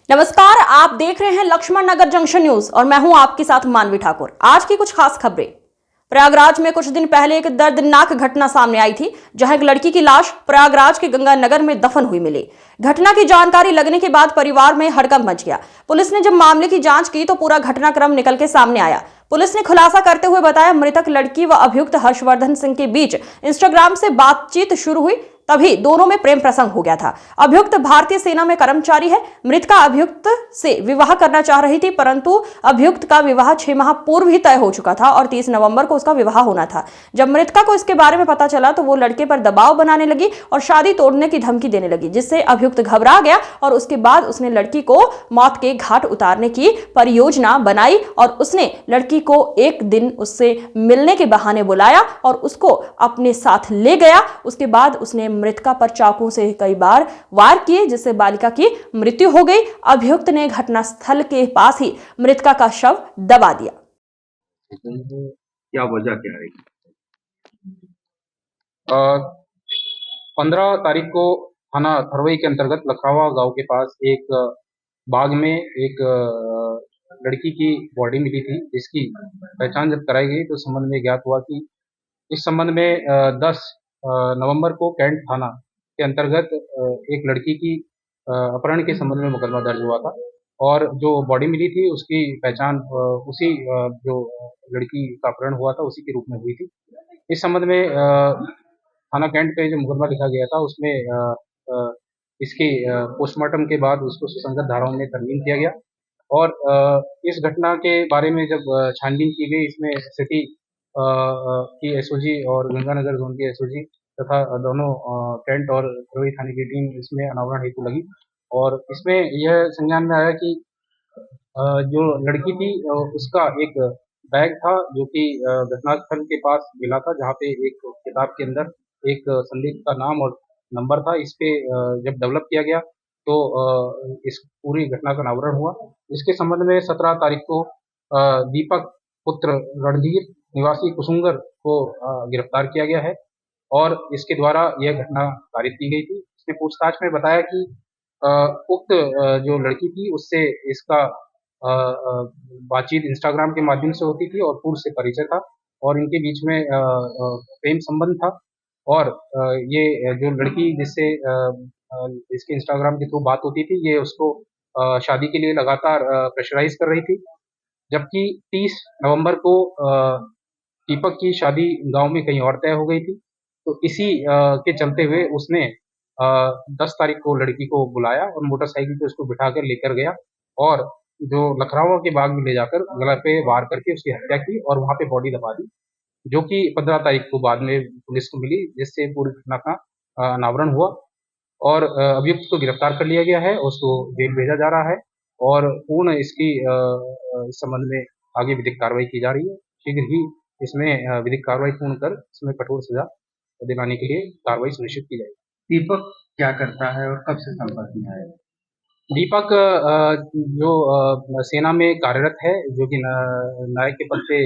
नमस्कार, आप देख रहे हैं लक्ष्मण नगर जंक्शन न्यूज और मैं हूं आपके साथ मानवी ठाकुर। आज की कुछ खास खबरें। प्रयागराज में कुछ दिन पहले एक दर्दनाक घटना सामने आई थी, जहां एक लड़की की लाश प्रयागराज के गंगानगर में दफन हुई मिली। घटना की जानकारी लगने के बाद परिवार में हड़कंप मच गया। पुलिस ने जब मामले की जांच की तो पूरा घटनाक्रम निकल के सामने आया। पुलिस ने खुलासा करते हुए बताया, मृतक लड़की व अभियुक्त हर्षवर्धन सिंह के बीच इंस्टाग्राम से बातचीत शुरू हुई, तभी दोनों में प्रेम प्रसंग हो गया था। अभियुक्त भारतीय सेना में कर्मचारी है। मृतका अभियुक्त से विवाह करना चाह रही थी, परंतु अभियुक्त का विवाह 6 माह पूर्व ही तय हो चुका था और 30 नवंबर को उसका विवाह होना था। जब मृतका को इसके बारे में पता चला तो वो लड़के पर दबाव बनाने लगी और शादी तोड़ने की धमकी देने लगी, जिससे अभियुक्त घबरा गया और उसके बाद उसने लड़की को मौत के घाट उतारने की परियोजना बनाई और उसने लड़की को एक दिन उससे मिलने के बहाने बुलाया और उसको अपने साथ ले गया। उसके बाद उसने मृतका पर चाकू से कई बार वार किए, जिससे बालिका की मृत्यु हो गई। अभियुक्त ने घटनास्थल के पास ही मृतका का शव दबा दिया। क्या वजह क्या है? 15 तारीख को थाना थरवई के अंतर्गत लखरावा गांव के पास एक बाग में एक लड़की की बॉडी मिली थी, जिसकी पहचान जब कराई गई तो संबंध में ज्ञात हुआ कि इस संबंध में 10 नवंबर को कैंट थाना के अंतर्गत एक लड़की की अपहरण के संबंध में मुकदमा दर्ज हुआ था और जो बॉडी मिली थी उसकी पहचान उसी जो लड़की का अपहरण हुआ था उसी के रूप में हुई थी। इस संबंध में थाना कैंट पे जो मुकदमा लिखा गया था उसमें इसके पोस्टमार्टम के बाद उसको सुसंगत धाराओं में तरमीम किया गया और इस घटना के बारे में जब छानबीन की गई, इसमें सिटी की एसओजी और गंगानगर जोन की एसओजी तथा दोनों कैंट और थरवई थाने की टीम इसमें अनावरण हेतु लगी और इसमें यह संज्ञान में आया कि जो लड़की थी उसका एक बैग था जो कि घटनास्थल के पास मिला था, जहाँ पे एक किताब के अंदर एक संदिग्ध का नाम और नंबर था। इस पे जब डेवलप किया गया तो इस पूरी घटना का अनावरण हुआ। इसके संबंध में 17 तारीख को दीपक पुत्र रणधीर निवासी कुसुंगर को गिरफ्तार किया गया है और इसके द्वारा यह घटना कारित की गई थी। इसने पूछताछ में बताया कि उक्त जो लड़की थी उससे इसका बातचीत इंस्टाग्राम के माध्यम से होती थी और पूर्व से परिचय था और इनके बीच में प्रेम संबंध था और ये जो लड़की जिससे इसके इंस्टाग्राम के थ्रू बात होती थी, ये उसको शादी के लिए लगातार प्रेशराइज कर रही थी। जबकि 30 नवंबर को दीपक की शादी गांव में कहीं और तय हो गई थी, तो इसी के चलते हुए उसने 10 तारीख को लड़की को बुलाया और मोटरसाइकिल पे उसको बिठाकर लेकर गया और जो लखरावा के बाग में ले जाकर गला पे वार करके उसकी हत्या की और वहाँ पे बॉडी दबा दी, जो कि 15 तारीख को बाद में पुलिस को मिली, जिससे पूरी घटना का अनावरण हुआ और अभियुक्त को गिरफ्तार कर लिया गया है, उसको जेल भेजा जा रहा है और पूर्ण इसकी इस संबंध में आगे विधिक कार्रवाई की जा रही है। शीघ्र ही इसमें विधिक कार्रवाई पूर्ण कर इसमें कठोर सजा दिलाने के लिए कार्रवाई सुनिश्चित की जाएगी। दीपक क्या करता है और कब से संपर्क में आया? दीपक जो सेना में कार्यरत है, जो कि नायक के पद पे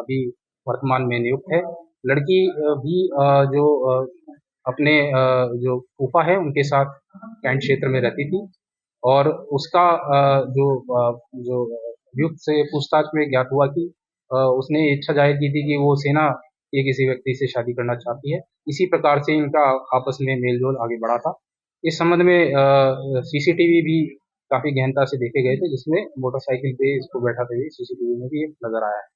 अभी वर्तमान में नियुक्त है। लड़की भी जो अपने जो फूफा है उनके साथ कैंट क्षेत्र में रहती थी और उसका जो अभियुक्त से पूछताछ में ज्ञात हुआ कि उसने इच्छा जाहिर की थी कि वो सेना के किसी व्यक्ति से शादी करना चाहती है। इसी प्रकार से इनका आपस में मेल-जोल आगे बढ़ा था। इस संबंध में सीसीटीवी भी काफ़ी गहनता से देखे गए थे, जिसमें मोटरसाइकिल पे इसको बैठाते हुए सीसीटीवी में भी नज़र आया है।